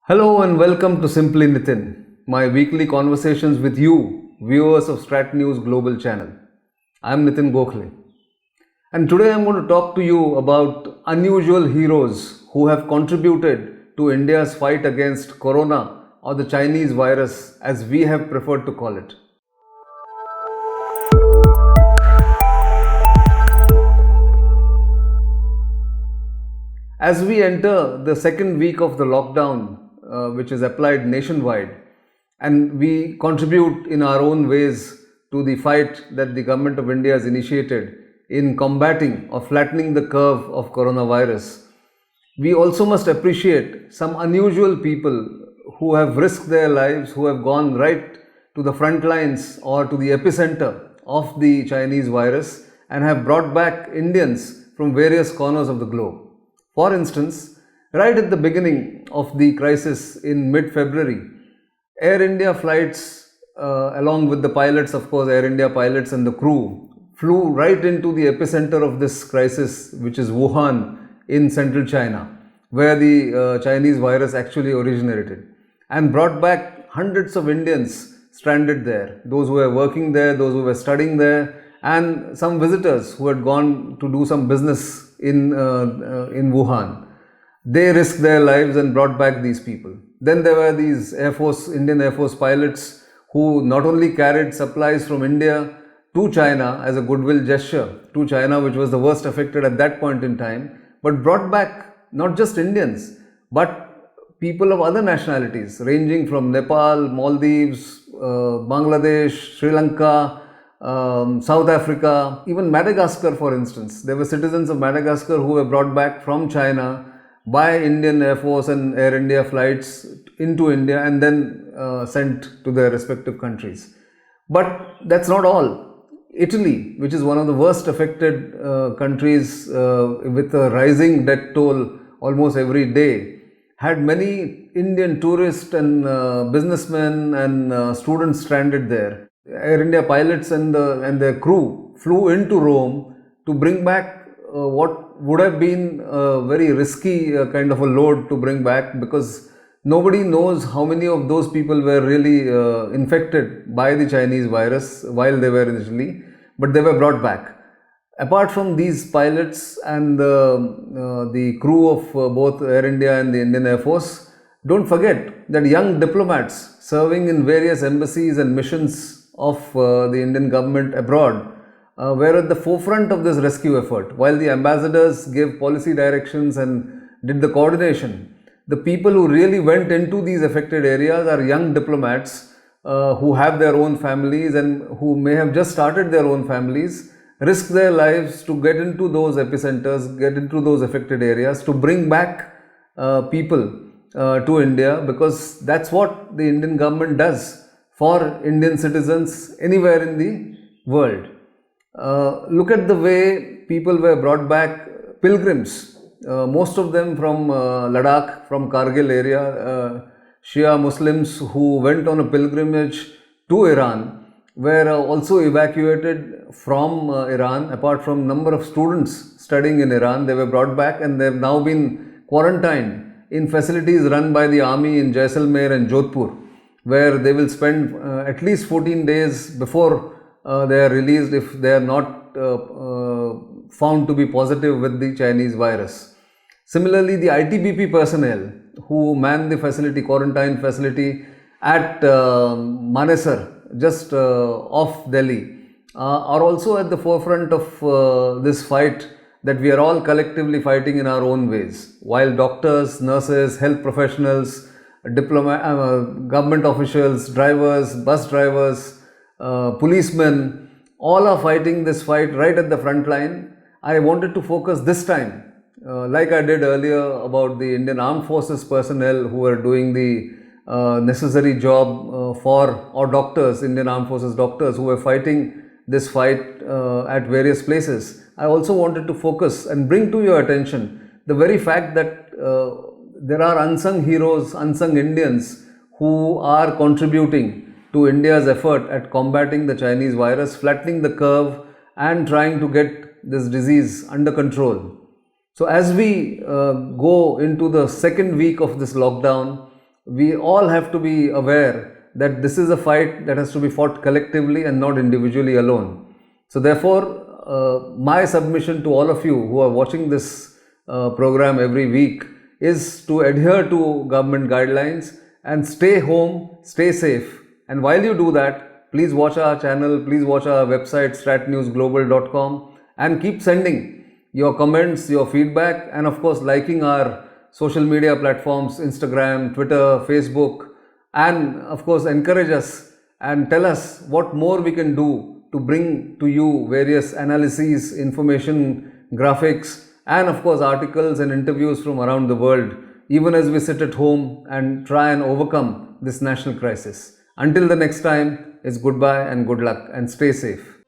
Hello and welcome to Simply Nitin, my weekly conversations with you, viewers of StratNews Global Channel. I'm Nitin Gokhale. And today I'm going to talk to you about unusual heroes who have contributed to India's fight against Corona or the Chinese virus, as we have preferred to call it. As we enter the second week of the lockdown, which is applied nationwide, and we contribute in our own ways to the fight that the government of India has initiated in combating or flattening the curve of coronavirus. We also must appreciate some unusual people who have risked their lives, who have gone right to the front lines or to the epicenter of the Chinese virus and have brought back Indians from various corners of the globe. For instance, right at the beginning of the crisis in mid-February, Air India flights, along with the pilots, of course, Air India pilots and the crew, flew right into the epicenter of this crisis, which is Wuhan in central China, where the Chinese virus actually originated, and brought back hundreds of Indians stranded there, those who were working there, those who were studying there, and some visitors who had gone to do some business in Wuhan. They risked their lives and brought back these people. Then there were these Indian Air Force pilots who not only carried supplies from India to China as a goodwill gesture to China, which was the worst affected at that point in time, but brought back not just Indians, but people of other nationalities, ranging from Nepal, Maldives, Bangladesh, Sri Lanka, South Africa, even Madagascar, for instance. There were citizens of Madagascar who were brought back from China by Indian Air Force and Air India flights into India and then sent to their respective countries. But that's not all. Italy, which is one of the worst affected countries with a rising death toll almost every day, had many Indian tourists and businessmen and students stranded there. Air India pilots and their crew flew into Rome to bring back what would have been a very risky kind of a load to bring back, because nobody knows how many of those people were really infected by the Chinese virus while they were in Italy, but they were brought back. Apart from these pilots and the crew of both Air India and the Indian Air Force, don't forget that young diplomats serving in various embassies and missions of the Indian government abroad were at the forefront of this rescue effort. While the ambassadors gave policy directions and did the coordination, the people who really went into these affected areas are young diplomats who have their own families and who may have just started their own families, risk their lives to get into those epicenters, get into those affected areas, to bring back people to India, because that's what the Indian government does for Indian citizens anywhere in the world. Look at the way people were brought back, pilgrims, most of them from Ladakh, from Kargil area, Shia Muslims who went on a pilgrimage to Iran, were also evacuated from Iran. Apart from number of students studying in Iran, they were brought back and they have now been quarantined in facilities run by the army in Jaisalmer and Jodhpur, where they will spend at least 14 days before they are released if they are not found to be positive with the Chinese virus. Similarly, the ITBP personnel who man the facility, quarantine facility at Manesar, just off Delhi, are also at the forefront of this fight that we are all collectively fighting in our own ways. While doctors, nurses, health professionals, government officials, drivers, bus drivers, policemen, all are fighting this fight right at the front line. I wanted to focus this time, like I did earlier, about the Indian Armed Forces personnel who are doing the necessary job or doctors, Indian Armed Forces doctors who were fighting this fight at various places. I also wanted to focus and bring to your attention the very fact that there are unsung heroes, unsung Indians who are contributing to India's effort at combating the Chinese virus, flattening the curve and trying to get this disease under control. So as we go into the second week of this lockdown, we all have to be aware that this is a fight that has to be fought collectively and not individually alone. So therefore, my submission to all of you who are watching this program every week is to adhere to government guidelines and stay home, stay safe. And while you do that, please watch our channel, please watch our website stratnewsglobal.com, and keep sending your comments, your feedback, and of course liking our social media platforms, Instagram, Twitter, Facebook, and of course encourage us and tell us what more we can do to bring to you various analyses, information, graphics, and of course articles and interviews from around the world, even as we sit at home and try and overcome this national crisis. Until the next time, it's goodbye and good luck, and stay safe.